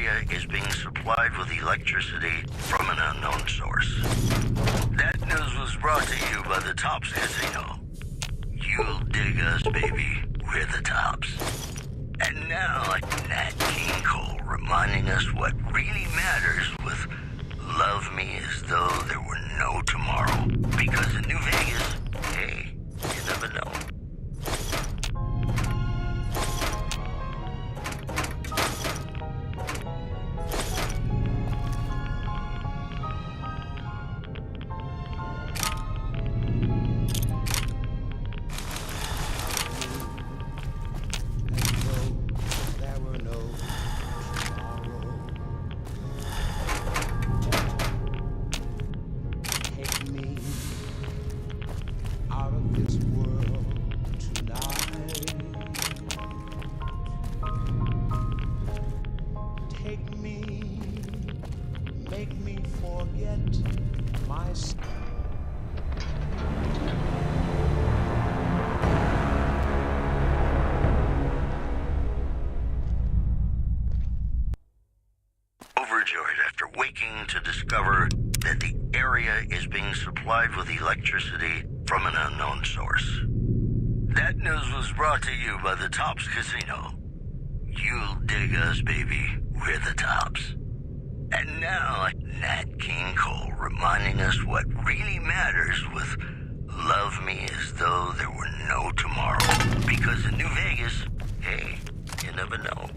area is being supplied with electricity from an unknown source. That news was brought to you by the Tops Casino. You'll dig us, baby. We're the Tops. And now, Nat King Cole reminding us what really matters with Love Me As Though There Were No Tomorrow. Because in New Vegas, hey, you never know. Overjoyed after waking to discover that the area is being supplied with electricity from an unknown source. That news was brought to you by the Tops Casino. You'll dig us, baby. We're the Tops. And now, Nat King Cole reminding us what really matters with Love Me As Though There Were No Tomorrow. Because in New Vegas, hey, you never know.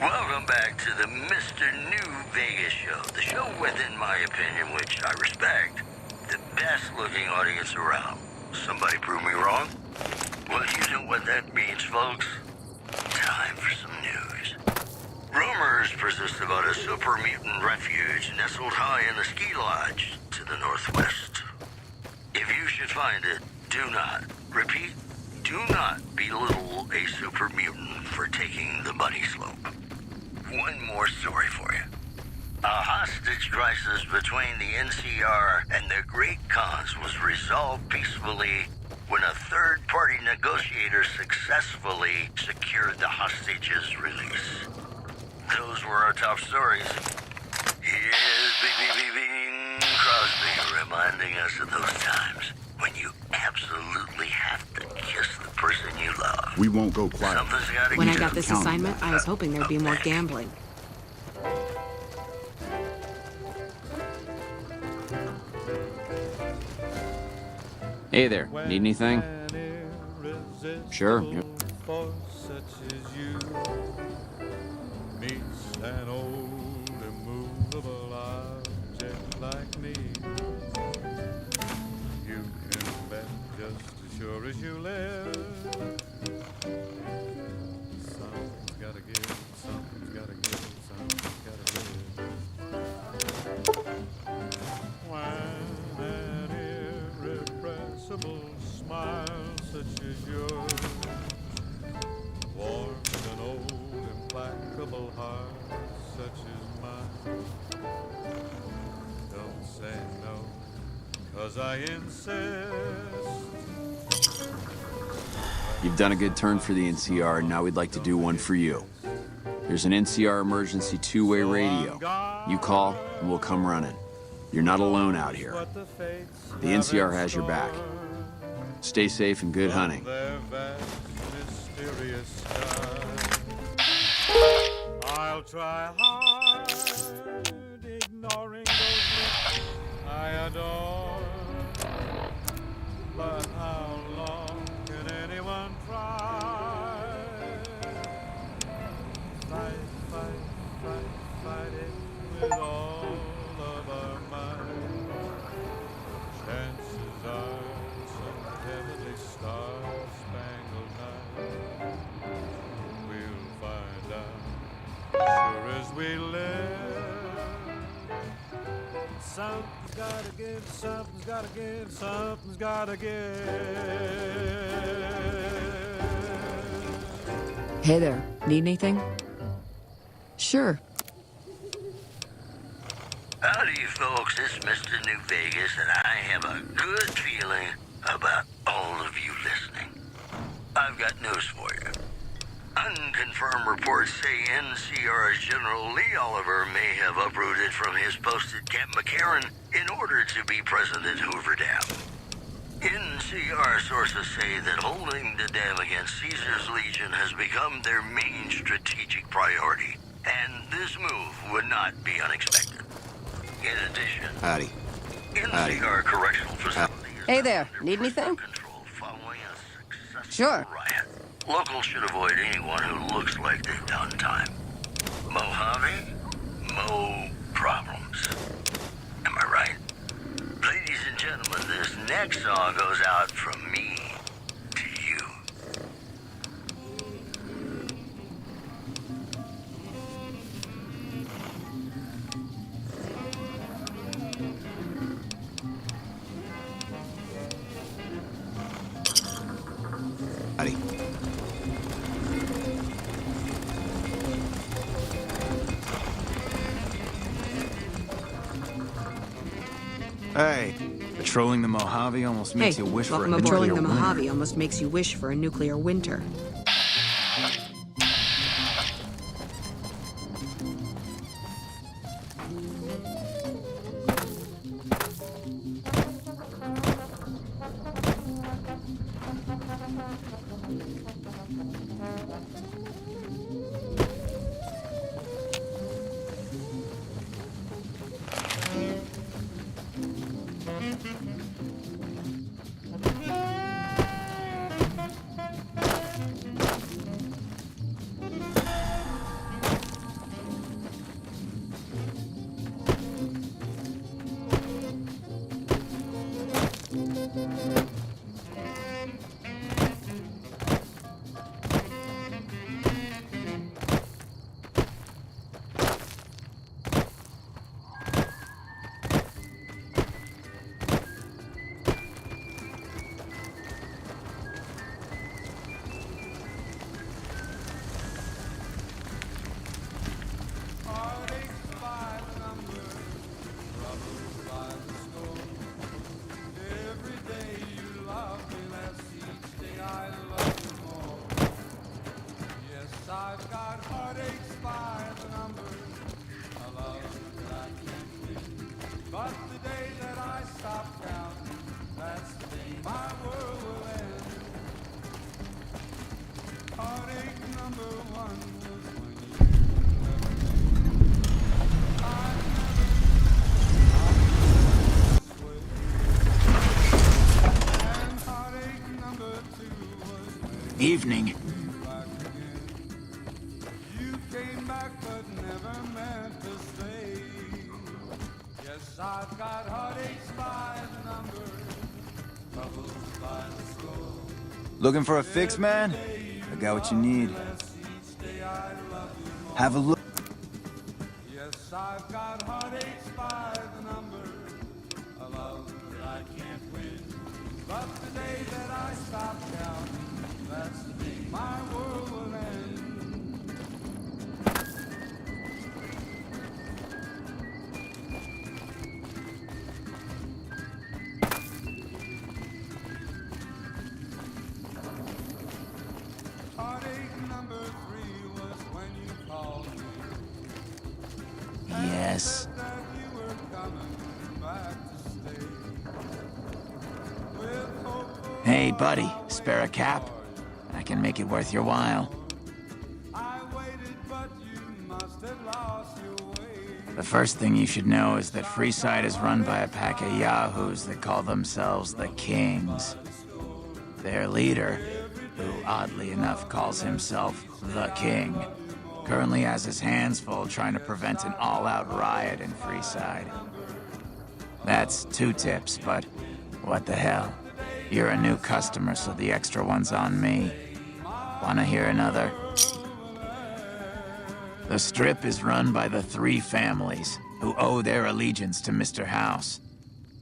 Welcome back to the Mr. New Vegas show. The show with, in my opinion, which I respect, the best looking audience around. Somebody prove me wrong? Well, you know what that means, folks. Time for some news. Rumors persist about a super mutant refuge nestled high in the ski lodge to the northwest. If you should find it, do not, repeat, do not belittle a super mutant for taking the bunny slope. One more story for you. A hostage crisis between the NCR and the Great Khans was resolved peacefully when when a third-party negotiator successfully secured the hostage's release. Those were our top stories. Here's Bing Crosby reminding us of those times when you absolutely have to kiss the person you love. We won't go quiet. Something's gotta When I give. got this assignment, I was hoping there'd be more gambling. Hey there, need anything? Sure. Yep. For such as you meets an old immovable object like me. You can bet just as sure as you live. Something's gotta give, something's gotta give, something's gotta give. When an irrepressible smile such as yours warms an old implacable heart such as mine. Don't say no, 'cause I insist. You've done a good turn for the NCR, and now we'd like to do one for you. There's an NCR emergency two-way radio. You call, and we'll come running. You're not alone out here. What the fates The NCR has your back. Stay safe and good hunting. their vast, mysterious sky. I'll try hard, ignoring those lips I adore. But how long can anyone try? Fight it with all of our might. Chances are some heavenly star-spangled night we'll find out, sure as we live. Something's gotta give, something's gotta give, something's gotta give. Hey there, need anything? Sure. Howdy, folks. It's Mr. New Vegas, and I have a good feeling about all of you listening. I've got news for you. Unconfirmed reports say NCR's General Lee Oliver may have uprooted from his post at Camp McCarran in order to be present at Hoover Dam. NCR sources say that holding the dam against Caesar's Legion has become their main strategic priority, and this move would not be unexpected. In addition, Howdy. NCR Correctional Facility is Hey now there, under need anything? control following a successful Sure. riot. Locals should avoid anyone who looks like they've done time. Mojave, Mo problems. Am I right? Ladies and gentlemen, this next song goes out from me to you. Howdy. Hey, patrolling the Mojave almost makes Hey, you wish for a welcome nuclear patrolling the winter. Mojave almost makes you wish for a nuclear winter. Evening. You came back but never meant to stay. Yes, I've got heartaches by the number, troubles by the score. Looking for a fix, man? I got what you need. Have a look. Yes, I've got heartaches by the number, a love that I can't win. But the day that I stop counting, that's the day my world will end. Heartache number 3 was when you called me. Yes. That you were coming back to stay. With hope for Hey, buddy, spare a cap? I can make it worth your while. I waited, but you must have lost your way. The first thing you should know is that Freeside is run by a pack of yahoos that call themselves the Kings. Their leader, who oddly enough calls himself the King, currently has his hands full trying to prevent an all-out riot in Freeside. That's 2 tips, but what the hell? You're a new customer, so the extra one's on me. Wanna hear another? The Strip is run by the 3 families, who owe their allegiance to Mr. House.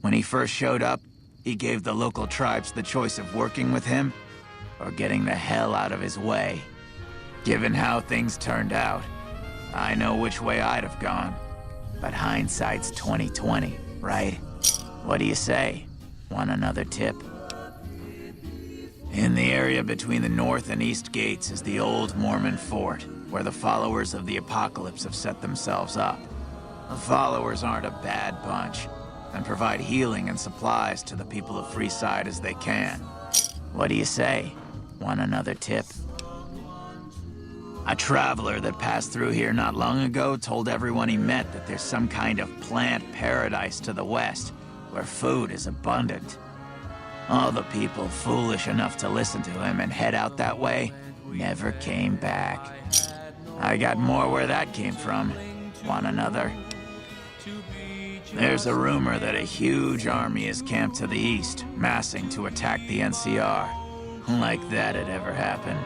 When he first showed up, he gave the local tribes the choice of working with him or getting the hell out of his way. Given how things turned out, I know which way I'd have gone. But hindsight's 20/20, right? What do you say? Want another tip? In the area between the north and east gates is the old Mormon fort, where the followers of the apocalypse have set themselves up. The followers aren't a bad bunch, and provide healing and supplies to the people of Freeside as they can. What do you say? Want another tip? A traveler that passed through here not long ago told everyone he met that there's some kind of plant paradise to the west, where food is abundant. All the people foolish enough to listen to him and head out that way never came back. I got more where that came from. Want another? There's a rumor that a huge army is camped to the east, massing to attack the NCR. Like that'd ever happen.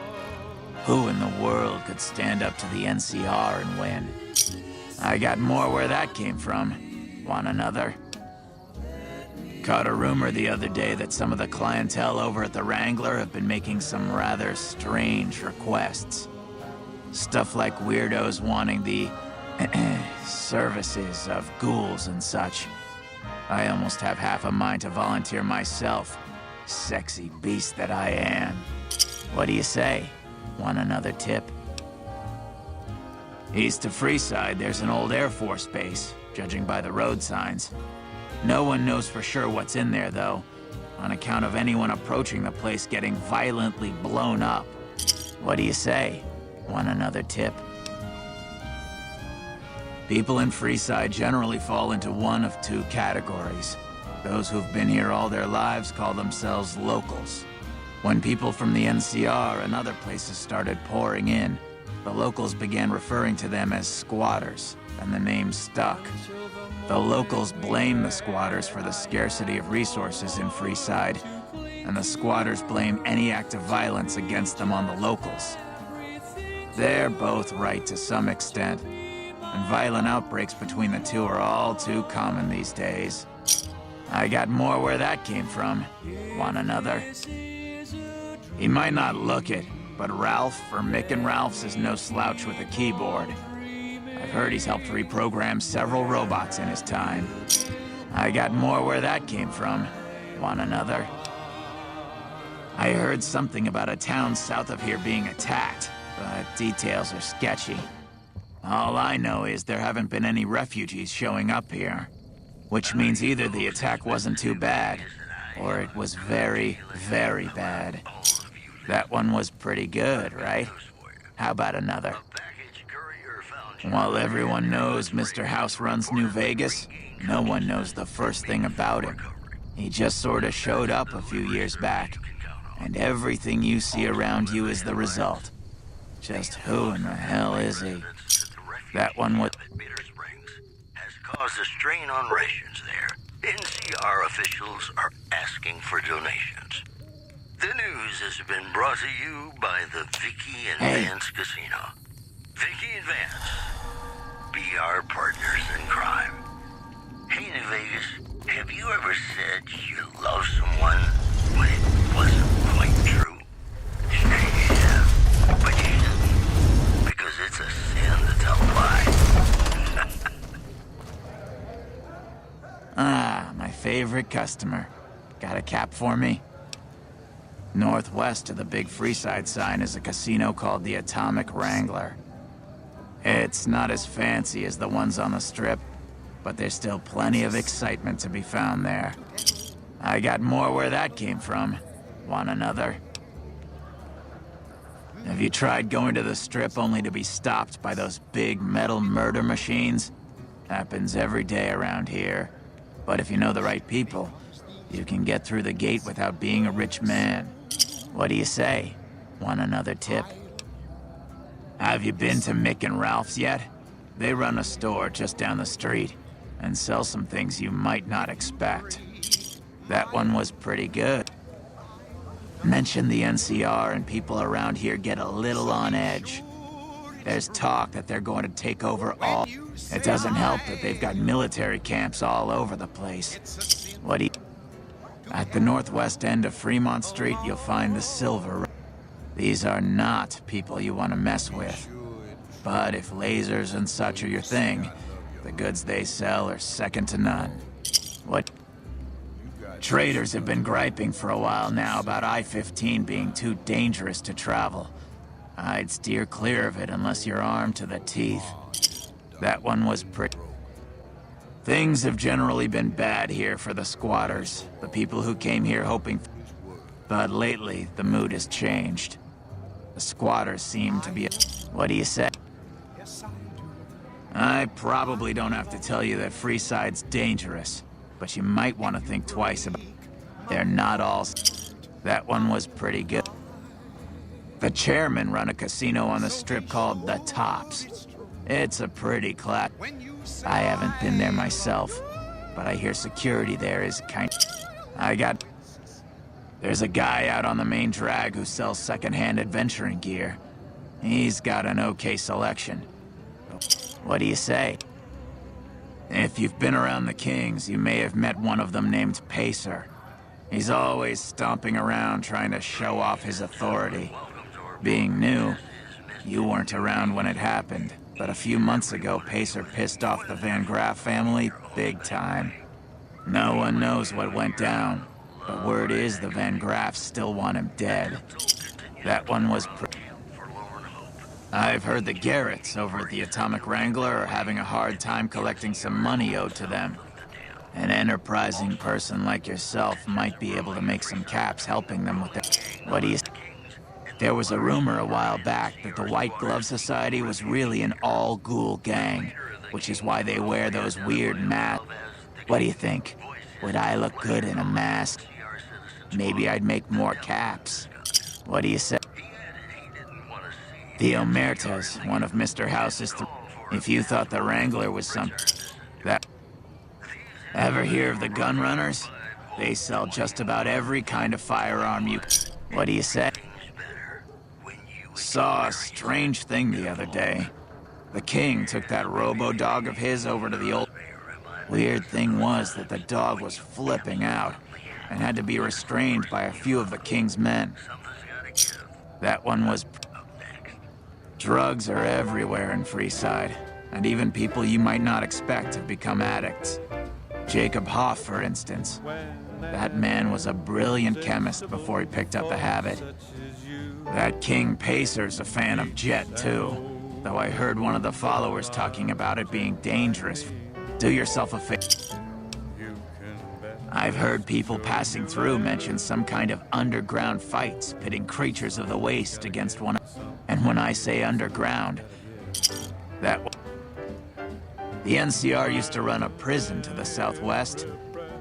Who in the world could stand up to the NCR and win? I got more where that came from. Want another? Caught a rumor the other day that some of the clientele over at the Wrangler have been making some rather strange requests. Stuff like weirdos wanting the services of ghouls and such. I almost have half a mind to volunteer myself. Sexy beast that I am. What do you say? Want another tip? East of Freeside, there's an old Air Force base, judging by the road signs. No one knows for sure what's in there, though, on account of anyone approaching the place getting violently blown up. What do you say? Want another tip? People in Freeside generally fall into one of 2 categories. Those who've been here all their lives call themselves locals. When people from the NCR and other places started pouring in, the locals began referring to them as squatters, and the name stuck. The locals blame the squatters for the scarcity of resources in Freeside, and the squatters blame any act of violence against them on the locals. They're both right to some extent, and violent outbreaks between the 2 are all too common these days. I got more where that came from. Want another? He might not look it, but Ralph for Mick and Ralph's is no slouch with a keyboard. I've heard he's helped reprogram several robots in his time. I got more where that came from. Want another? I heard something about a town south of here being attacked, but details are sketchy. All I know is there haven't been any refugees showing up here, which means either the attack wasn't too bad, or it was very, very bad. That one was pretty good, right? How about another? A package courier found While everyone knows Mr. House runs New Vegas, no one knows the first thing about him. He just sort of showed up a few years back, and everything you see around you is the result. Just who in the hell is he? That one with... Bitter Springs has caused a strain on rations there. NCR officials are asking for donations. The news has been brought to you by the Vicky and Hey. Vance Casino. Vicky and Vance, be our partners in crime. Hey, New Vegas, have you ever said you love someone when it wasn't quite true? Sure you have, but you shouldn't, because it's a sin to tell a lie. Ah, my favorite customer. Got a cap for me? Northwest of the big Freeside sign is a casino called the Atomic Wrangler. It's not as fancy as the ones on the Strip, but there's still plenty of excitement to be found there. I got more where that came from. Want another? Have you tried going to the Strip only to be stopped by those big metal murder machines? Happens every day around here. But if you know the right people, you can get through the gate without being a rich man. What do you say? Want another tip? Have you been to Mick and Ralph's yet? They run a store just down the street and sell some things you might not expect. That one was pretty good. Mention the NCR and people around here get a little on edge. There's talk that they're going to take over all... It doesn't help that they've got military camps all over the place. What do you... At the northwest end of Fremont Street, you'll find the Silver. These are not people you want to mess with. But if lasers and such are your thing, the goods they sell are second to none. What? Traders have been griping for a while now about I-15 being too dangerous to travel. I'd steer clear of it unless you're armed to the teeth. That one was pretty... Things have generally been bad here for the squatters, the people who came here hoping... But lately, the mood has changed. The squatters seem to be... What do you say? I probably don't have to tell you that Freeside's dangerous, but you might want to think twice about... They're not all... That one was pretty good. The chairman run a casino on the Strip called The Tops. It's a pretty class. I haven't been there myself, but I hear security there is There's a guy out on the main drag who sells second-hand adventuring gear. He's got an okay selection. What do you say? If you've been around the Kings, you may have met one of them named Pacer. He's always stomping around trying to show off his authority. Being new, you weren't around when it happened, but a few months ago, Pacer pissed off the Van Graff family big time. No one knows what went down, but word is the Van Graffs still want him dead. That one was I've heard the Garretts over at the Atomic Wrangler are having a hard time collecting some money owed to them. An enterprising person like yourself might be able to make some caps helping them with it. What do you... There was a rumor a while back that the White Glove Society was really an all-ghoul gang, which is why they wear those weird masks. What do you think? Would I look good in a mask? Maybe I'd make more caps. What do you say? The Omertas, one of Mr. House's If you thought the Wrangler was that... Ever hear of the Gun Runners? They sell just about every kind of firearm you... What do you say? Saw a strange thing the other day. The King took that robo-dog of his over to the old... Weird thing was that the dog was flipping out and had to be restrained by a few of the King's men. That one was... Drugs are everywhere in Freeside, and even people you might not expect have become addicts. Jacob Hoff, for instance. That man was a brilliant chemist before he picked up the habit. That King Pacer's a fan of Jet, too, though I heard one of the followers talking about it being dangerous. Do yourself a favor. I've heard people passing through mention some kind of underground fights pitting creatures of the waste against one another. And when I say underground, the NCR used to run a prison to the southwest,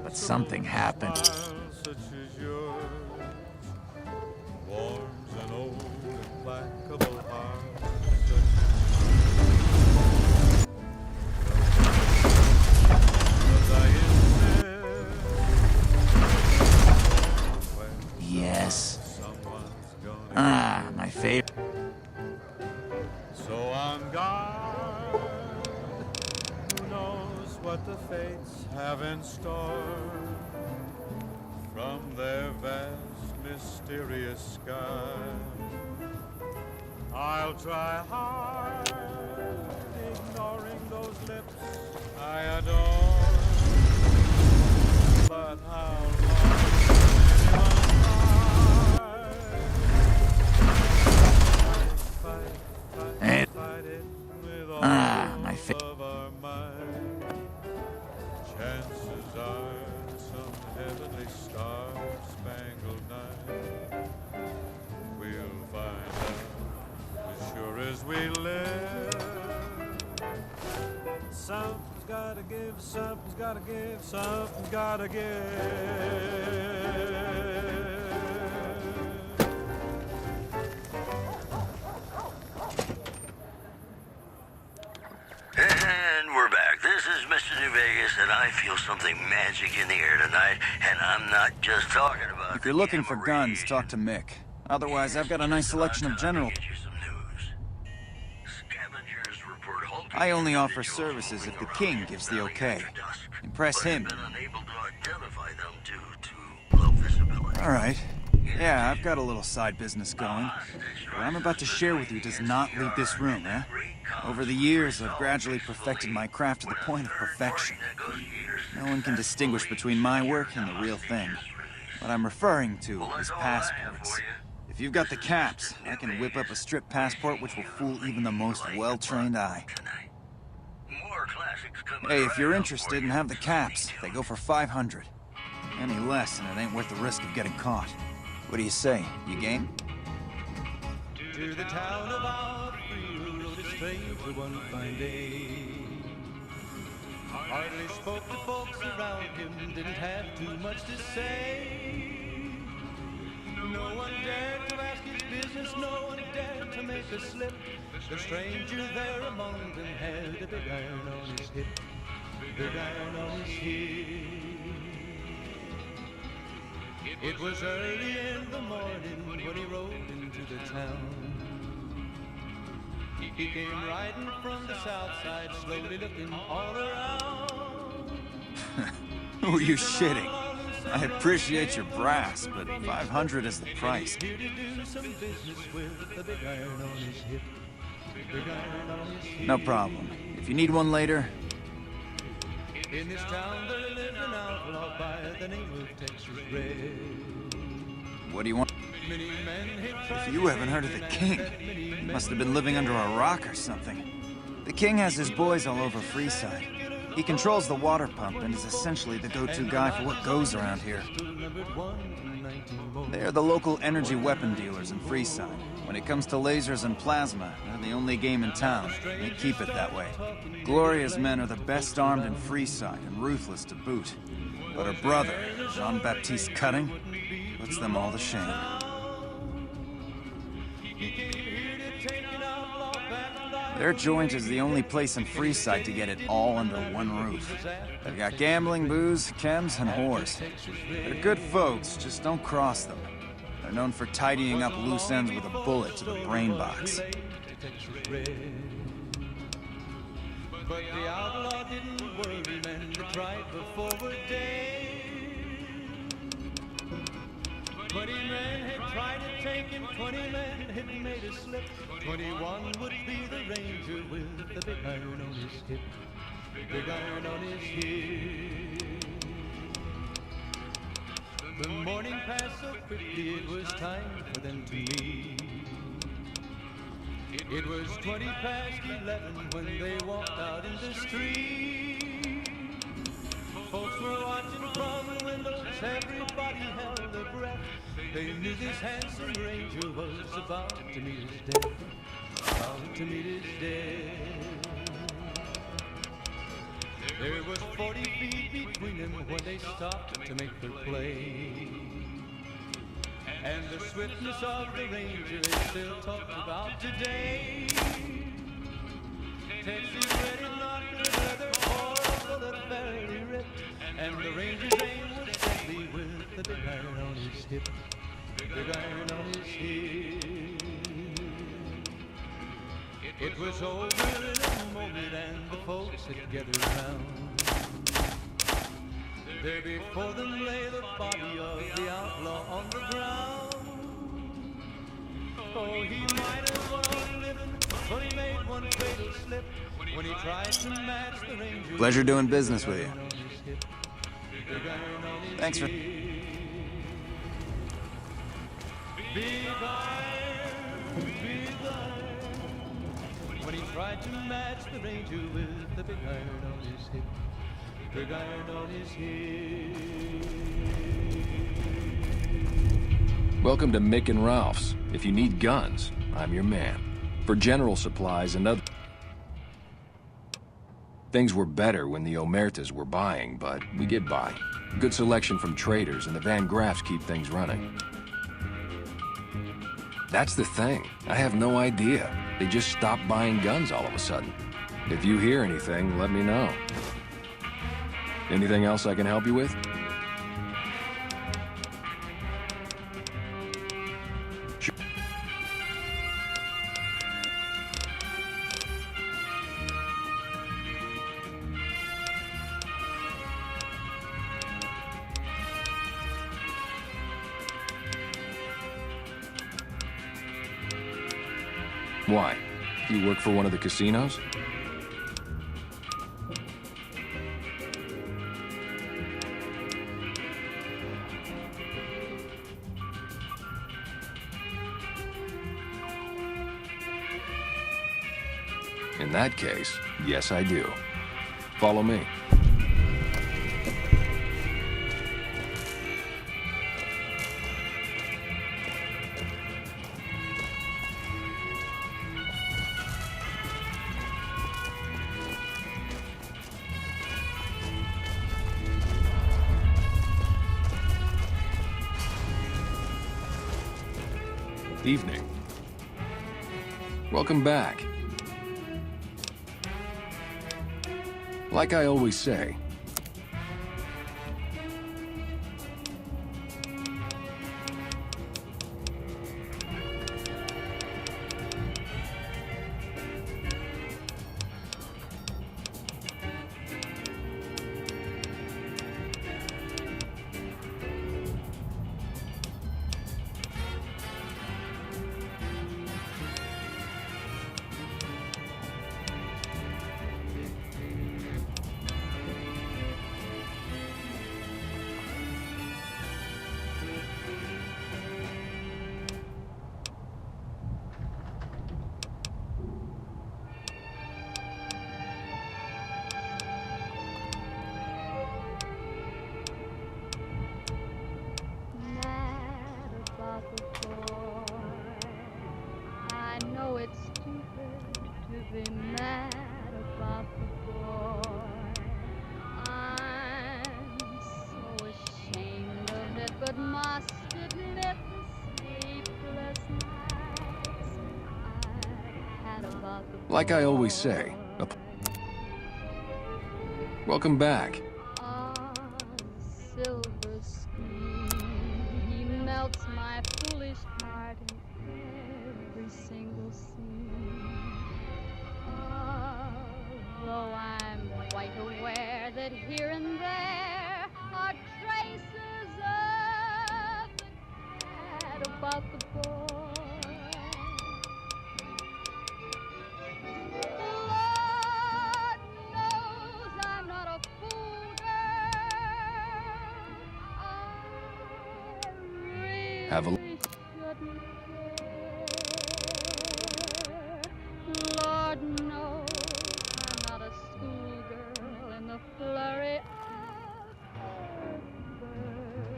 but something happened. Such as yours warms an old implacable heart. Was I in there when Yes. someone's gonna Ah, my favorite. so on guard? Who knows what the fates have in store from their vast, mysterious sky? I'll try hard, ignoring those lips I adore. But how long will anyone Hey. fight it with all My favorite. of our might? Chances are some heavenly star-spangled night we'll find out as sure as we live. Something's gotta give, something's gotta give, something's gotta give. And we're back. This is Mr. New Vegas, and I feel something magic in the air tonight, and I'm not just talking about... If you're looking for guns, talk to Mick. Otherwise, I've got a nice selection of general... Get you some news. Scavengers report Hulk I only offer individuals services if the roaming king around gives the valley okay. after dusk, Impress but him. have been unable to identify them due to low visibility. All right. Yeah, I've got a little side business going. What I'm about to share with you does not leave this room, eh? Over the years, I've gradually perfected my craft to the point of perfection. No one can distinguish between my work and the real thing. What I'm referring to is passports. If you've got the caps, I can whip up a strip passport which will fool even the most well-trained eye. More classics coming Hey, if right you're up interested for and you. have the caps, they go for 500. Any less, and it ain't worth the risk of getting caught. What do you say? You game? To the town of Opry rode a stranger one fine day. Hardly spoke to folks around him, didn't have too much to say. No one dared to ask his business, no one dared to make a slip. The stranger there among them had a big iron on his hip, big iron on his hip. It was early in the morning when he rode into the town. He came riding from the south side, slowly looking all around. Who are you shitting? I appreciate your brass, but 500 is the price. Here to do some business with a big iron on his hip, big iron on his hip. No problem. If you need one later, In this town there lived an outlaw by the name of Texas Red. what do you want? Many men had tried If you haven't heard of the king, you must have been living under a rock or something. The king has his boys all over Freeside. He controls the water pump and is essentially the go-to guy for what goes around here. They are the local energy weapon dealers in Freeside. When it comes to lasers and plasma, they're the only game in town. They keep it that way. Gloria's men are the best armed in Freeside and ruthless to boot. But her brother, Jean-Baptiste Cutting, puts them all to shame. Their joint is the only place in Freeside to get it all under one roof. They've got gambling, booze, chems, and whores. They're good folks, just don't cross them. They're known for tidying up loose ends with a bullet to the brain box. But the outlaw didn't worry, men that tried for forward day. 20 men had tried to take him, 20 men had made a slip. 21 would be the ranger with the big iron on his hip, big iron on his hip. The morning passed so quickly, it was time for them to meet. It was 20 past 11 when they walked out in the street. Folks were watching from the window as everybody held their breath, they knew this handsome ranger was about to meet his death. About to meet his death. There was 40 feet between them when they stopped to make their play. And the swiftness of the ranger is still talked about today. Texas ready knocked the leather, or a bullet fairly ripped, and the ranger's aim was deadly with the big iron on his hip. Big iron on his hip. It was over in a moment, and the folks had gathered round. There before them lay the body of the outlaw on the ground. Oh, he might have gone living, but he made one fatal slip when he tried to match the ranger. Pleasure doing business with you. Thanks for... Big iron, big iron. When he tried to match the ranger with the big iron on his hip. Big iron on his hip. Welcome to Mick and Ralph's. If you need guns, I'm your man. For general supplies and other... Things were better when the Omertas were buying, but we get by. Good selection from traders, and the Van Graffs keep things running. That's the thing. I have no idea. They just stopped buying guns all of a sudden. If you hear anything, let me know. Anything else I can help you with? Sure. Why? You work for one of the casinos? In that case, yes, I do. Follow me. Evening. Welcome back. Like I always say, like I always say, welcome back. Silver screen, he melts my foolish heart in every single scene. Although I'm quite aware that here and there are traces of the cat about the boy. Have a Lord knows I'm not a schoolgirl in the flurry of her birth.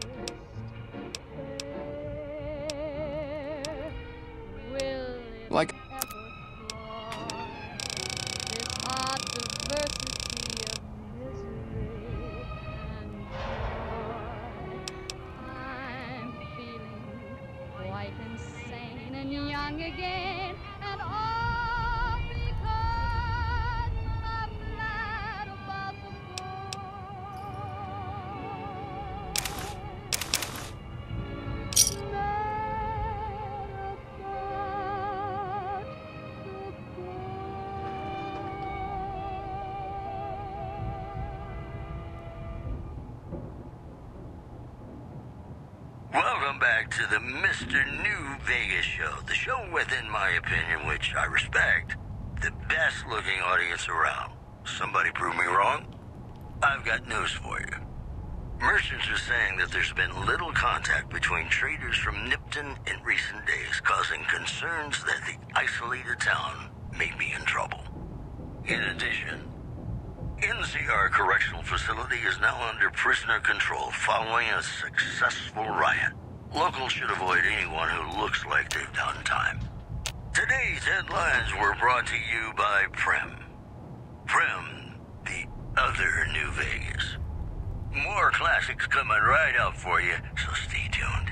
Like, This odd diversity of misery and joy. I'm feeling quite insane and young again, and all because I'm mad about the boy. Mad about the boy. Welcome back to the Mr. New Vegas show. The show with, in my opinion, which I respect, the best looking audience around. Somebody prove me wrong? I've got news for you. Merchants are saying that there's been little contact between traders from Nipton in recent days, causing concerns that the isolated town may be in trouble. In addition, NCR Correctional Facility is now under prisoner control following a successful riot. Locals should avoid anyone who looks like they've done time. Today's headlines were brought to you by Prem. Prem, the other New Vegas. More classics coming right up for you, so stay tuned.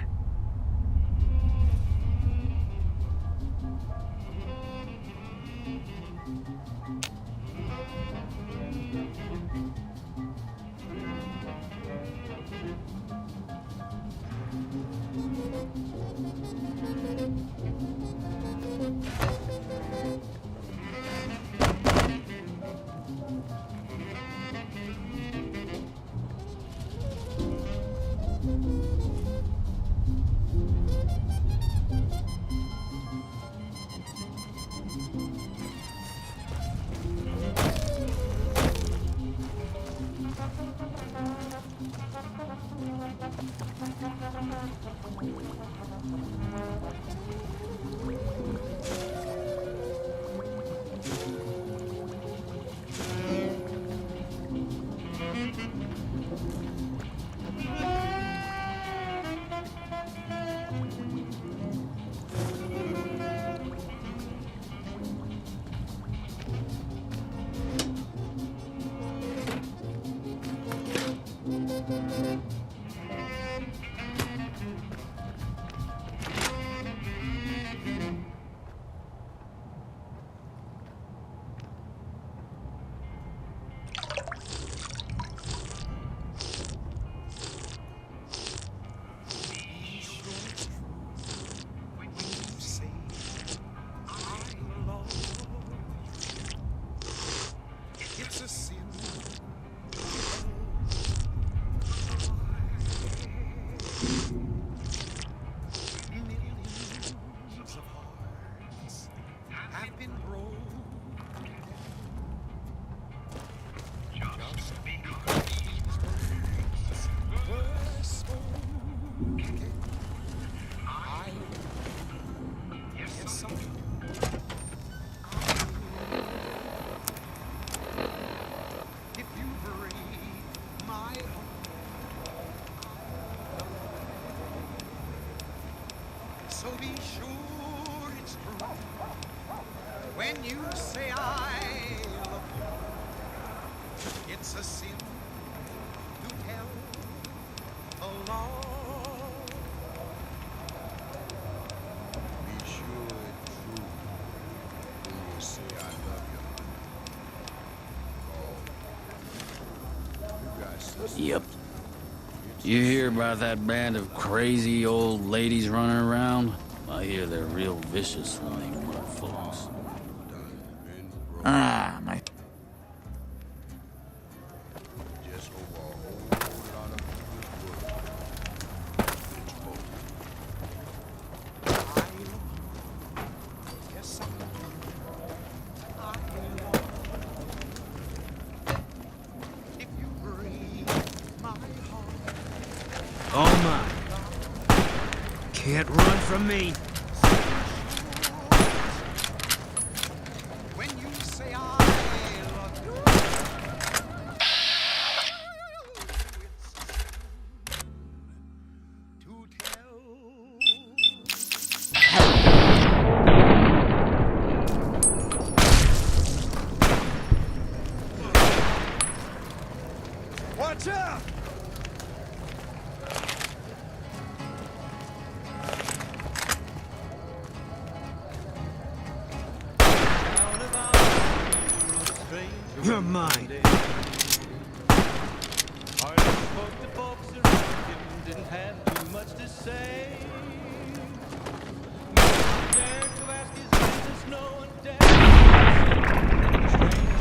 So be sure it's true when you say I love you. It's a sin to tell a lie. Be sure it's true when you say I love you. Oh, you guys. Yep. You hear about that band of crazy old ladies running around? I hear they're real vicious when they want folks. Ah, my... Oh my. Can't run from me. When you say I love you, it's to tell. You're mine. Hardly spoke to folks around him, didn't have too much to say.